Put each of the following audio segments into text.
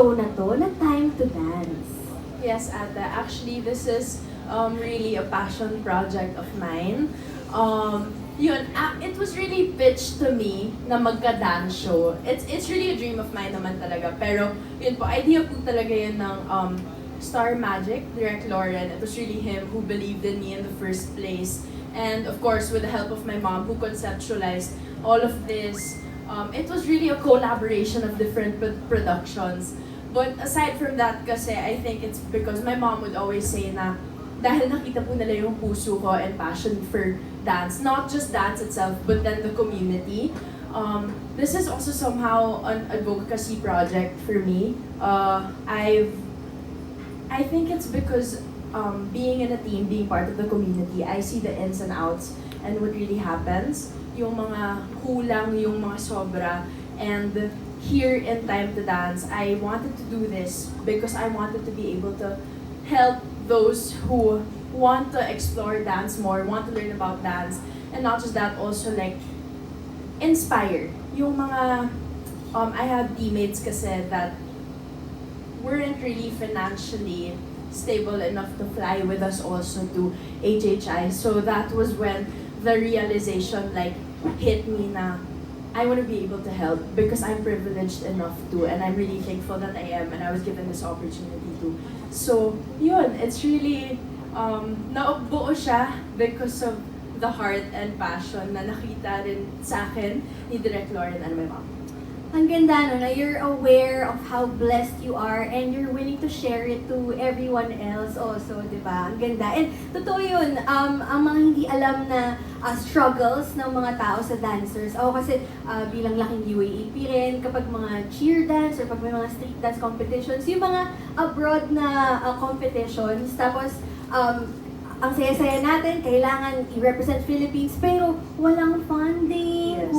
show na to na Time to Dance. Yes, Ate. Actually, this is really a passion project of mine. It was really pitched to me na magka-dance show. It's really a dream of mine naman talaga. Pero yun po, idea po talaga yun ng Star Magic, Direct Lauren. It was really him who believed in me in the first place. And of course, with the help of my mom who conceptualized all of this, it was really a collaboration of different productions. But aside from that kasi, I think it's because my mom would always say na dahil nakita po nila yung puso ko and passion for dance, not just dance itself, but then the community. This is also somehow an advocacy project for me. I think it's because being in a team, being part of the community, I see the ins and outs and what really happens. Yung mga kulang, yung mga sobra. And here in Time to Dance, I wanted to do this because I wanted to be able to help those who want to explore dance more, want to learn about dance, and not just that, also like inspire. Yung mga, I have teammates kasi that weren't really financially stable enough to fly with us also to HHI. So that was when the realization like hit me na I want to be able to help because I'm privileged enough to, and I'm really thankful that I am, and I was given this opportunity to. So, yun, it's really, nabuo siya because of the heart and passion na nakita rin sa akin ni Direct Lauren and my mom. Ang ganda no, na you're aware of how blessed you are and you're willing to share it to everyone else also, di ba? Ang ganda. And totoo yun, ang mga hindi alam na struggles ng mga tao sa dancers. Ako kasi bilang laking UAAP rin, kapag mga cheer dance or pag may mga street dance competitions, yung mga abroad na competitions, tapos ang saya-saya natin, kailangan i-represent Philippines, pero walang funding, Yes.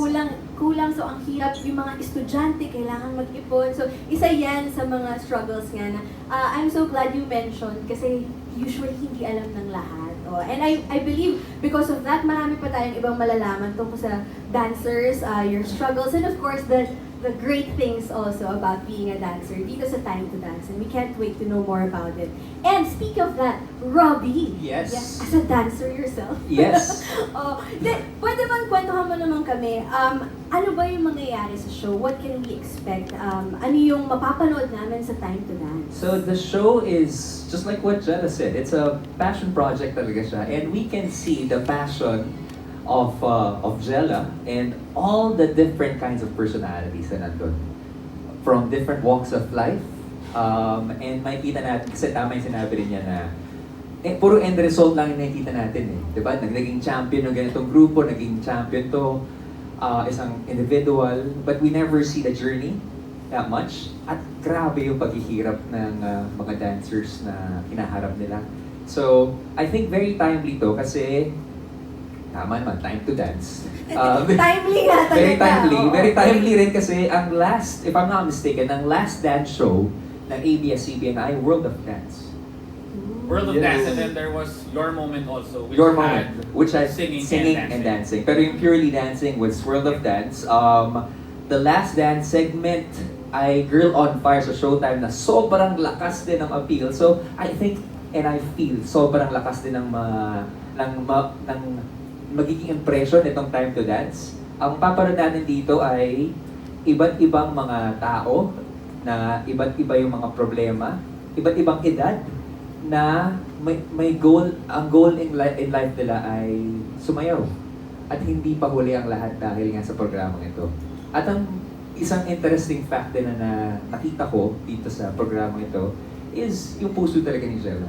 kulang. So, ang hirap yung mga estudyante, kailangan mag-ipon. So, isa yan sa mga struggles nga na I'm so glad you mentioned kasi usually hindi alam ng lahat. Oh, and I believe because of that, marami pa tayong ibang malalaman tungkol sa dancers, your struggles, and of course, the great things also about being a dancer dito sa Time to Dance. And we can't wait to know more about it. And speak of that, Robbie. Yes. As a dancer yourself. Yes. Pwede bang kwentuhan mo naman kami, ano ba yung mangyayari sa show? What can we expect? Ano yung mapapanood namin sa Time to Dance? So the show is just like what Jella said. It's a passion project talaga siya, and we can see the passion of Jella and all the different kinds of personalities na nandun. From different walks of life. And makikita natin, kasi tama yung sinabi rin niya na puro end result lang yung nakikita natin eh. Diba? Naging champion ng ganitong grupo, naging champion to isang individual, but we never see the journey that much. At grabe yung paghihirap ng mga dancers na hinaharap nila. So, I think very timely to kasi tama naman, Time to Dance. Timely nga talaga. Very timely rin kasi ang last, if I'm not mistaken, ang last dance show ng ABS-CBN ay World of Dance. World of Yes. Dance, and then there was Your Moment also, which Your had Moment, which I singing and dancing. Pero yung purely dancing was World of Dance. The last dance segment ay Girl on Fire sa Showtime na sobrang lakas din ng appeal. So I think and I feel sobrang lakas din ng magiging impression itong Time to Dance. Ang paparoon natin dito ay iba't ibang mga tao na iba't iba yung mga problema, iba't ibang edad na may goal, ang goal in life nila ay sumayaw. At hindi pa huli ang lahat dahil nga sa programang ito. At ang isang interesting fact din na nakita ko dito sa programang ito is yung puso talaga ni Jella.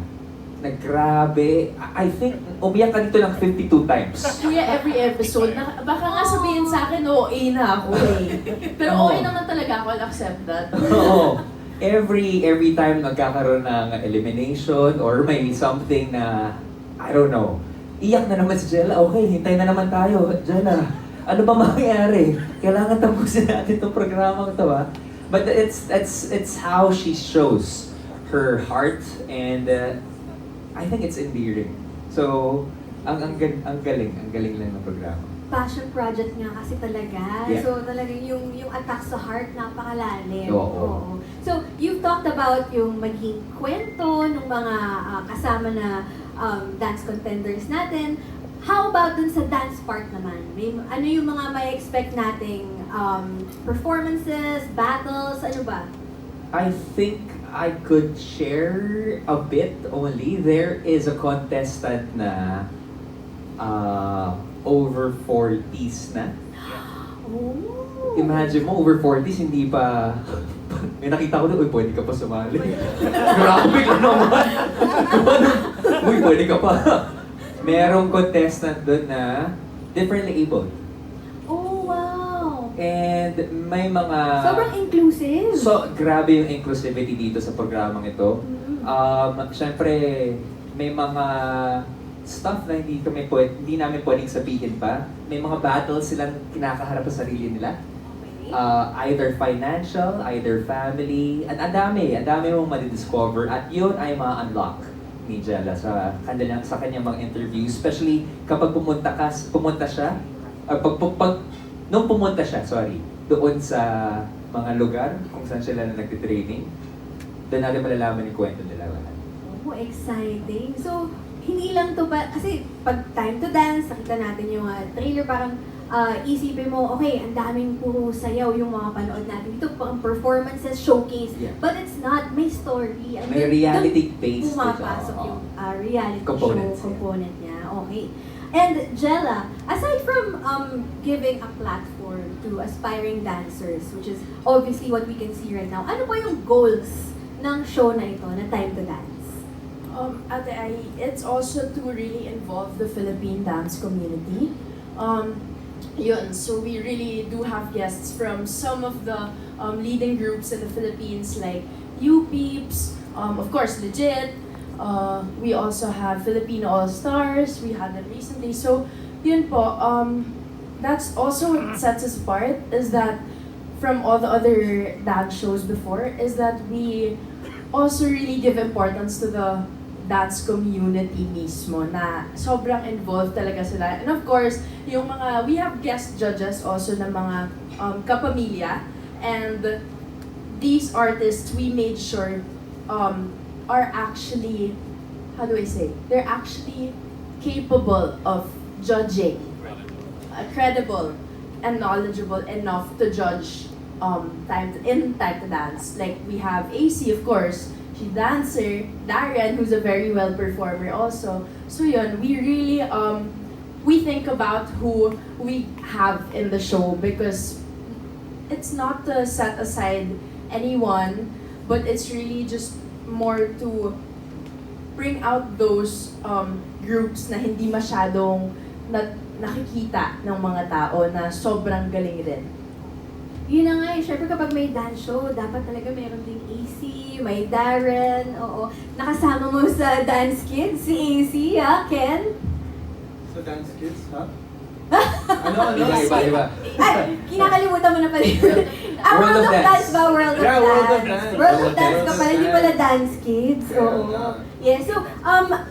Grabe. I think, umiyak ka dito ng 52 times. Kuya, every episode, baka nga sabihin sa akin, OA na ako eh. Pero Oo. OA naman talaga ako, I'll accept that. Oo. Every time nagkakaroon ng elimination or may something na, I don't know, iyak na naman si Jella. Okay, hintay na naman tayo. Jella, ano ba mangyayari? Kailangan tapusin natin itong programang ito, ha? But it's how she shows her heart, and I think it's endearing. So, ang galing lang ng programa. Passion project nga kasi talaga. Yeah. So talagang yung attack sa heart napakalalim. Oo. So you've talked talked about yung maging kwento ng mga kasama na dance contenders natin. How about dun sa dance part naman? Ano yung mga may expect nating performances, battles, ano ba? I think I could share a bit only. There is a contestant na over 40s na. Oh. Imagine mo, over 40s, hindi pa... May nakita ko doon, uy, pwede ka pa sumali. Grabe ka naman! Uy, pwede ka pa. Merong contestant doon na differently abled. Oh, wow! And may mga... Sobrang inclusive. So, grabe yung inclusivity dito sa programang ito. Siyempre, may mga stuff na hindi namin pwedeng sabihin pa. May mga battles silang kinakaharap sa sarili nila. Okay. Either financial, either family. Ang dami mong madidiscover. At yun ay ma-unlock ni Jella sa kanyang mga interviews. Especially kapag pumunta siya, nung pumunta siya, doon sa mga lugar kung saan sila na nagtitraining, doon natin malalaman yung kwento nila. Oh, exciting. So, hindi lang to ba, kasi pag time to dance, nakita natin yung trailer, parang isipin mo, okay, ang daming puro sayaw yung mga panood natin. Ito pang performances, showcase. Yeah. But it's not, may story. And May then, reality dun based pumapasok ito. yung reality Components, show component niya. Okay. And Jella, aside from giving a platform to aspiring dancers, which is obviously what we can see right now, ano pa yung goals ng show na ito, na Time to Dance? Ate Ai, it's also to really involve the Philippine dance community. So we really do have guests from some of the leading groups in the Philippines, like U-Peeps, of course, Legit. We also have Filipino All-Stars. We had them recently. So, yun po, that's also what sets us apart, is that from all the other dance shows before, is that we also really give importance to the dance community mismo, na sobrang involved talaga sila. And of course, yung we have guest judges also na mga kapamilya, and these artists, we made sure are actually, how do I say, they're actually capable of judging, credible and knowledgeable enough to judge time to dance. Like we have AC, of course, she's dancer, Darren, who's a very well performer also. So yun, we really we think about who we have in the show, because it's not to set aside anyone, but it's really just more to bring out those groups na hindi masyadong nakikita ng mga tao na sobrang galing rin. Yun na nga eh, syempre kapag may dance show, dapat talaga meron ding AC, may Darren, oo. Nakasama mo sa Dance Kids, si AC, ha, Ken? Sa Dance Kids, ha? Iba. Ay, kinakalimutan mo na pala yun. World of Dance. Ba? World of Yeah, Dance. World of Dance. World of Dance ka World of pala, hindi Dance. pala Dance Kids. Oo. Yeah, so,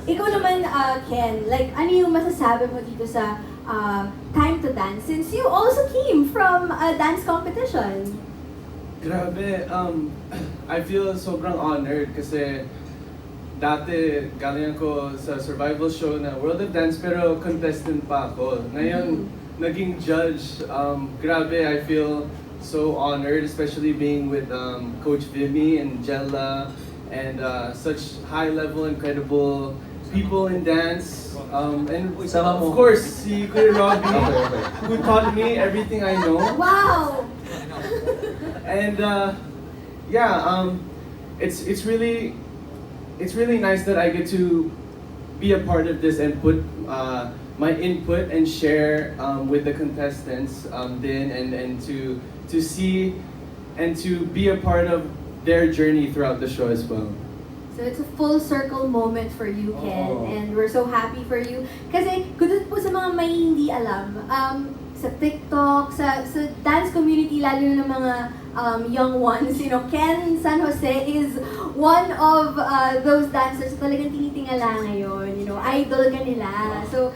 ikaw naman, Ken, like, ano yung masasabi mo dito sa Time to Dance, since you also came from a dance competition? Grabe, I feel sobrang honored kasi dati galing ako sa survival show na World of Dance pero contestant pa ako. Ngayon, naging judge. Grabe, I feel so honored, especially being with Coach Vimy and Jella and such high-level, incredible people in dance. And Sama mo. of course, si Kuya Robbie, Okay. who taught me everything I know. Wow! And it's really nice that I get to be a part of this and put my input and share with the contestants then and to see and to be a part of their journey throughout the show as well. So it's a full circle moment for you, Ken, Oo. and we're so happy for you. Kasi kung po sa mga may hindi alam, sa TikTok, sa dance community, lalo na ng mga young ones, Ken San Jose is one of those dancers na talagang tinitingala ngayon, idol ka nila. So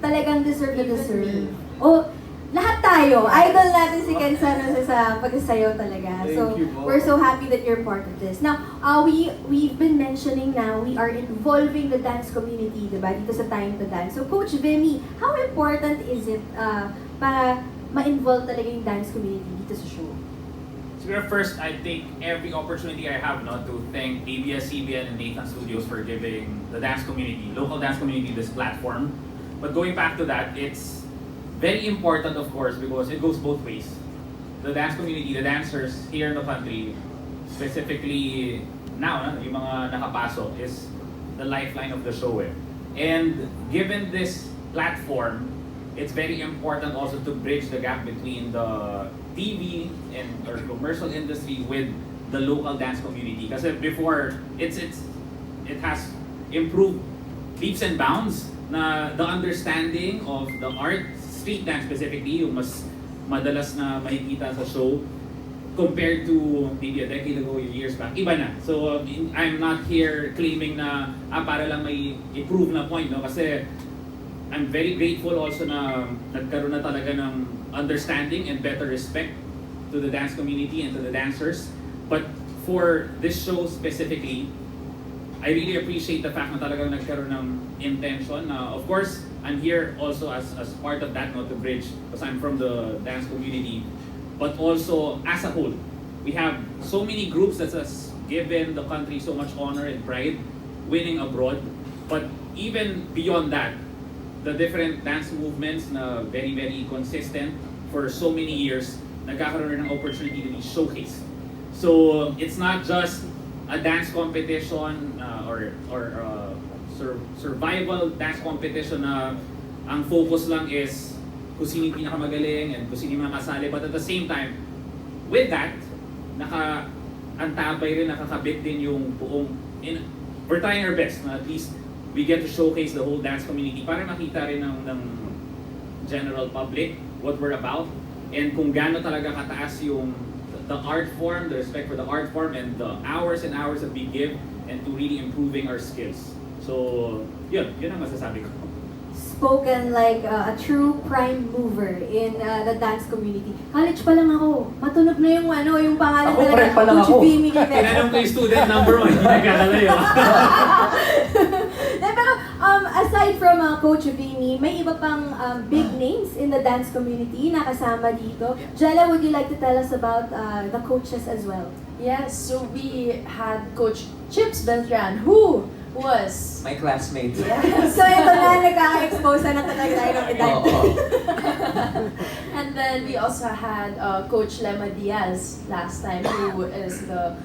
talagang deserve na deserve. Oh, lahat tayo, idol natin si Ken San sa pagsasayaw talaga. Thank So, you po. we're so happy that you're part of this. Now, we've been mentioning now, we are involving the dance community, diba, dito sa Time to Dance. So, Coach Vimy, how important is it para ma-involve talaga yung dance community dito sa show? Siguro first, I take every opportunity I have to thank ABS-CBN and Nathan Studios for giving the dance community, local dance community, this platform. But going back to that, it's very important, of course, because it goes both ways. The dance community, the dancers here in the country, specifically now, yung mga nakapasok, is the lifeline of the show. And given this platform, it's very important also to bridge the gap between the TV and or commercial industry with the local dance community. Kasi before, it has improved leaps and bounds na the understanding of the art, street dance specifically, yung mas madalas na makikita sa show compared to maybe a decade ago, years back, iba na. So I'm not here claiming na para lang may improve na point, no? Kasi I'm very grateful also na nagkaroon na talaga ng understanding and better respect to the dance community and to the dancers. But for this show specifically, I really appreciate the fact na talagang nagkaroon ng intention. Of course, I'm here also as part of that, to bridge, because I'm from the dance community. But also, as a whole, we have so many groups that has given the country so much honor and pride, winning abroad. But even beyond that, the different dance movements na very, very consistent for so many years, nagkakaroon ng opportunity to be showcased. So, it's not just a dance competition or survival dance competition na ang focus lang is kung sino yung pinakamagaling and kung sino yung mga kasali. But at the same time, with that, antabay rin, nakakabit din yung buong, we're trying our best na at least we get to showcase the whole dance community para makita rin ng general public what we're about and kung gaano talaga kataas yung the art form, the respect for the art form, and the hours and hours that we give and to really improving our skills. So, yun ang masasabi ko. Spoken like a true prime mover in the dance community. College pa lang ako, matunog na yung pangalan Ako, prime pa lang Coach ako. Vimy. Tinanong ko yung student number 1, hindi nagkakalayo. Pero aside from Coach Vimy, may iba pang big names in the dance community na kasama dito. Jella, would you like to tell us about the coaches as well? Yes, so we had Coach Chips Beltran, who was My classmates. So ito na, nagka-expose na talaga tayo ng edad. Oo. and then we also had Coach Lema Diaz last time, who is the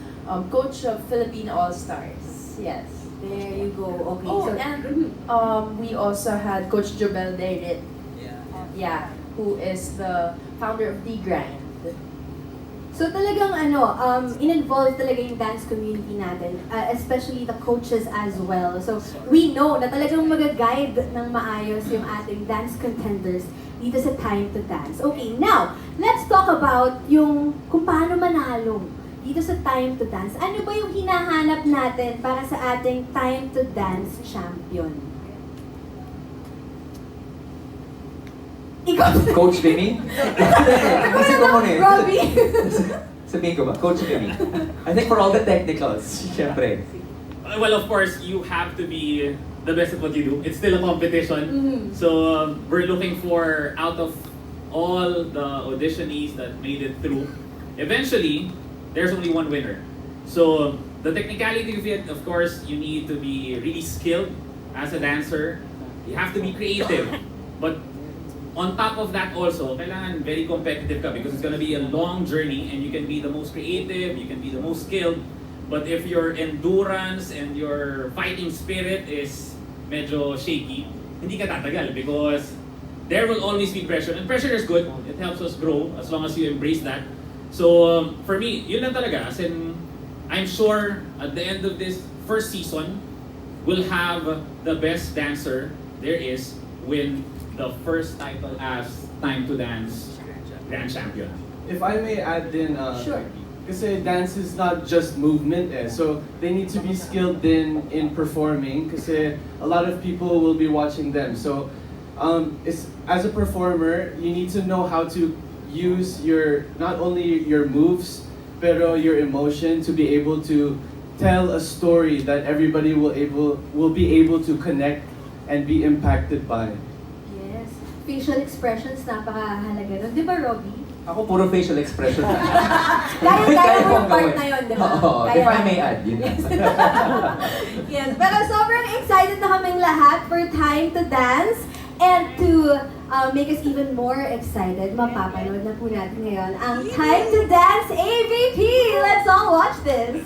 coach of Philippine All-Stars. Yes. There you go. Okay. Oh, So, and we also had Coach Jobel Dairit. Yeah, who is the founder of The Grind. So talagang in-involve talaga yung dance community natin, especially the coaches as well. So we know na talagang mag-guide ng maayos yung ating dance contenders dito sa Time to Dance. Okay, now, let's talk about yung kung paano manalo dito sa Time to Dance. Ano ba yung hinahanap natin para sa ating Time to Dance champion? Ikaw, Coach Vimy? Kasi ko muna eh. Robbie. Sabihin ko ba? Coach Vimy. I think for all the technicals, syempre. Well, of course, you have to be the best at what you do. It's still a competition. So we're looking for, out of all the auditionees that made it through, eventually, there's only one winner. So the technicality of it, of course, you need to be really skilled as a dancer. You have to be creative. But on top of that also, kailangan very competitive ka because it's gonna be a long journey and you can be the most creative, you can be the most skilled, but if your endurance and your fighting spirit is medyo shaky, hindi ka tatagal because there will always be pressure. And pressure is good, it helps us grow as long as you embrace that. So for me, yun lang talaga. As in, I'm sure at the end of this first season, we'll have the best dancer there is win the first title as Time to Dance Grand Champion. If I may add din, Sure. kasi dance is not just movement so they need to be skilled in performing kasi a lot of people will be watching them. So is as a performer, you need to know how to use your not only your moves, pero your emotion to be able to tell a story that everybody will be able to connect and be impacted by. Yes. Facial expressions, napakahalaga nun. Di ba, Robbie? Ako puro facial expression. Kaya mo yung kong part gawin. na yun, di ba? Oo, Kaya if I mo. may add, yun Yes. lang. Yes, pero sobrang excited na kaming lahat for Time to Dance. And to make us even more excited, mapapanood na po natin ngayon ang Time to Dance AVP! Let's all watch this!